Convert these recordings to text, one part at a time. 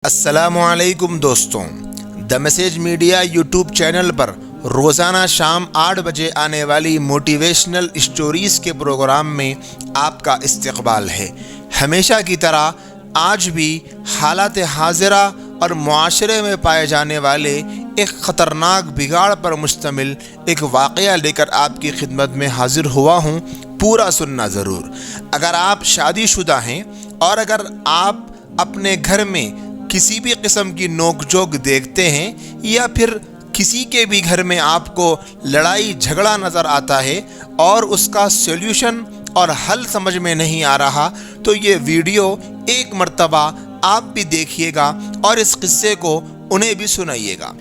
السلام علیکم دوستوں، the message media YouTube channel پر روزانہ شام 8 بجے آنے والی موٹیویشنل اسٹوریز کے پروگرام میں آپ کا استقبال ہے۔ ہمیشہ کی طرح آج بھی حالات حاضرہ اور معاشرے میں پائے جانے والے ایک خطرناک بگاڑ پر مشتمل ایک واقعہ لے کر آپ کی خدمت میں حاضر ہوا ہوں۔ پورا سننا ضرور۔ اگر آپ شادی شدہ ہیں اور اگر آپ اپنے گھر میں کسی بھی قسم کی نوک جھوک دیکھتے ہیں یا پھر کسی کے بھی گھر میں آپ کو لڑائی جھگڑا نظر آتا ہے اور اس کا سولوشن اور حل سمجھ میں نہیں آ رہا، تو یہ ویڈیو ایک مرتبہ آپ بھی دیکھیے گا اور اس قصے کو انہیں بھی سنائیے گا۔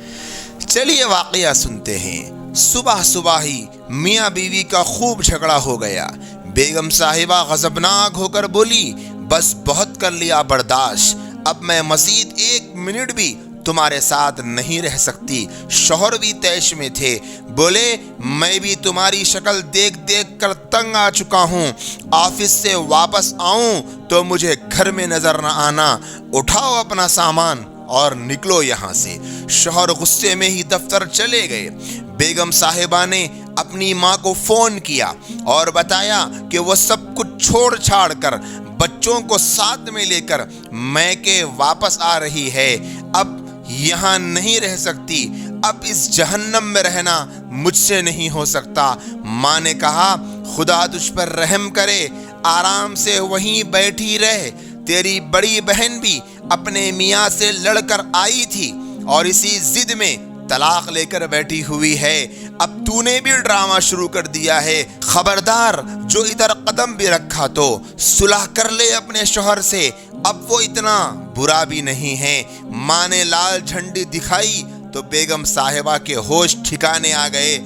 چلیے واقعہ سنتے ہیں۔ صبح صبح ہی میاں بیوی کا خوب جھگڑا ہو گیا۔ بیگم صاحبہ غضبناک ہو کر بولی، بس بہت کر لیا برداشت، اب میں مزید 1 منٹ بھی تمہارے ساتھ نہیں رہ سکتی۔ شوہر بھی طیش میں تھے، بولے میں بھی تمہاری شکل دیکھ دیکھ کر تنگ آ چکا ہوں، آفس سے واپس آؤں تو مجھے گھر میں نظر نہ آنا، اٹھاؤ اپنا سامان اور نکلو یہاں سے۔ شوہر غصے میں ہی دفتر چلے گئے۔ بیگم صاحبہ نے اپنی ماں کو فون کیا اور بتایا کہ وہ سب کچھ چھوڑ چھاڑ کر بچوں کو ساتھ میں لے کر میکے واپس آ رہی ہے، اب یہاں نہیں رہ سکتی، اب اس جہنم میں رہنا مجھ سے نہیں ہو سکتا۔ ماں نے کہا خدا تجھ پر رحم کرے، آرام سے وہیں بیٹھی رہ، تیری بڑی بہن بھی اپنے میاں سے لڑ کر آئی تھی اور اسی ضد میں طلاق لے کر بیٹھی ہوئی ہے، اب تو نے بھی ڈرامہ شروع کر دیا ہے، خبردار جو ادھر قدم بھی رکھا تو صلح کر لے اپنے شوہر سے، اب وہ اتنا برا بھی نہیں ہے۔ ماں نے لال جھنڈی دکھائی تو بیگم صاحبہ کے ہوش ٹھکانے آ گئے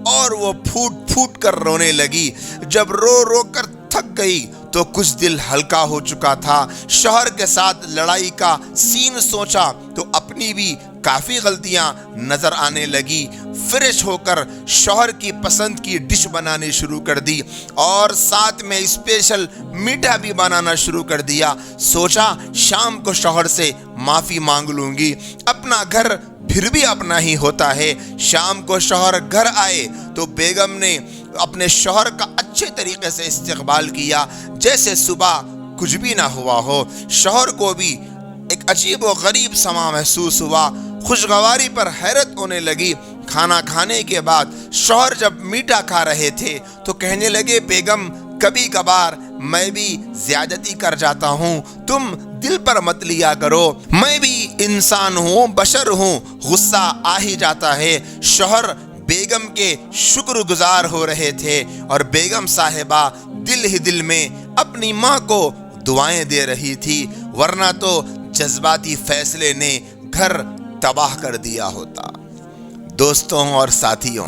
اور وہ پھوٹ پھوٹ کر رونے لگی۔ جب رو رو کر تھک گئی تو کچھ دل ہلکا ہو چکا تھا۔ شوہر کے ساتھ لڑائی کا سین سوچا تو اپنی بھی کافی غلطیاں نظر آنے لگی۔ فریش ہو کر شوہر کی پسند کی ڈش بنانی شروع کر دی اور ساتھ میں اسپیشل میٹھا بھی بنانا شروع کر دیا۔ سوچا شام کو شوہر سے معافی مانگ لوں گی، اپنا گھر پھر بھی اپنا ہی ہوتا ہے۔ شام کو شوہر گھر آئے تو بیگم نے اپنے شوہر کا اچھے طریقے سے استقبال کیا جیسے صبح کچھ بھی نہ ہوا ہو۔ شوہر کو بھی ایک عجیب و غریب سما محسوس ہوا، خوشگواری پر حیرت ہونے لگی۔ کھانا کھانے کے بعد شوہر جب میٹھا کھا رہے تھے تو کہنے لگے، بیگم کبھی کبھار میں بھی زیادتی کر جاتا ہوں، تم دل پر مت لیا کرو، میں بھی انسان ہوں، بشر ہوں، غصہ آ ہی جاتا ہے۔ شوہر بیگم کے شکر گزار ہو رہے تھے اور بیگم صاحبہ دل ہی دل میں اپنی ماں کو دعائیں دے رہی تھی، ورنہ تو جذباتی فیصلے نے گھر تباہ کر دیا ہوتا۔ دوستوں اور ساتھیوں،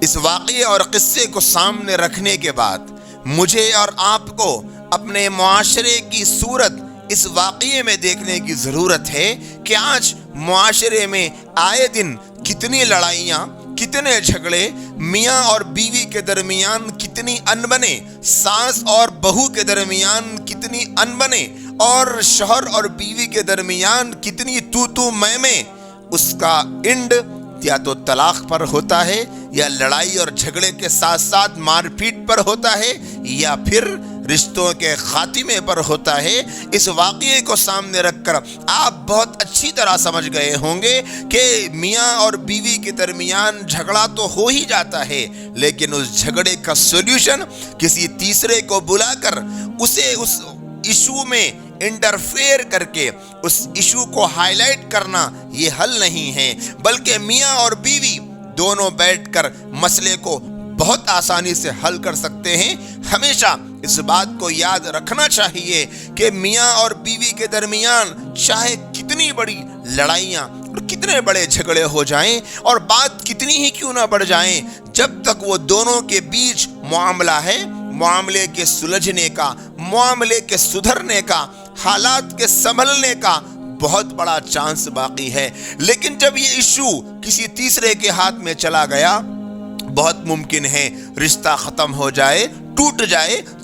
اس واقعے اور قصے کو سامنے رکھنے کے بعد مجھے اور آپ کو اپنے معاشرے کی صورت اس واقعے میں دیکھنے کی ضرورت ہے کہ آج معاشرے میں آئے دن کتنی لڑائیاں، کتنے جھگڑے، میاں اور بیوی کے درمیان کتنی انبنے، ساس اور بہو کے درمیان کتنی انبنے اور شوہر اور بیوی کے درمیان کتنی تو میں، اس کا اینڈ یا تو طلاق پر ہوتا ہے یا لڑائی اور جھگڑے کے ساتھ ساتھ مار پیٹ پر ہوتا ہے یا پھر رشتوں کے خاتمے پر ہوتا ہے۔ اس واقعے کو سامنے رکھ کر آپ بہت اچھی طرح سمجھ گئے ہوں گے کہ میاں اور بیوی کے درمیان جھگڑا تو ہو ہی جاتا ہے، لیکن اس جھگڑے کا سولوشن کسی تیسرے کو بلا کر اسے اس ایشو میں انٹرفیئر کر کے اس ایشو کو ہائی لائٹ کرنا یہ حل نہیں ہے، بلکہ میاں اور بیوی دونوں بیٹھ کر مسئلے کو بہت آسانی سے حل کر سکتے ہیں۔ ہمیشہ اس بات کو یاد رکھنا چاہیے کہ میاں اور بیوی کے درمیان چاہے کتنی بڑی لڑائیاں اور کتنے بڑے جھگڑے ہو جائیں اور بات کتنی ہی کیوں نہ بڑھ جائیں، جب تک وہ دونوں کے بیچ معاملہ ہے، معاملے کے سلجھنے کا، معاملے کے سدھرنے کا، حالات کے سنبھلنے کا بہت بڑا چانس باقی ہے۔ لیکن جب یہ ایشو کسی تیسرے کے ہاتھ میں چلا گیا، بہت ممکن ہے رشتہ ختم ہو جائے، ٹوٹ جائے،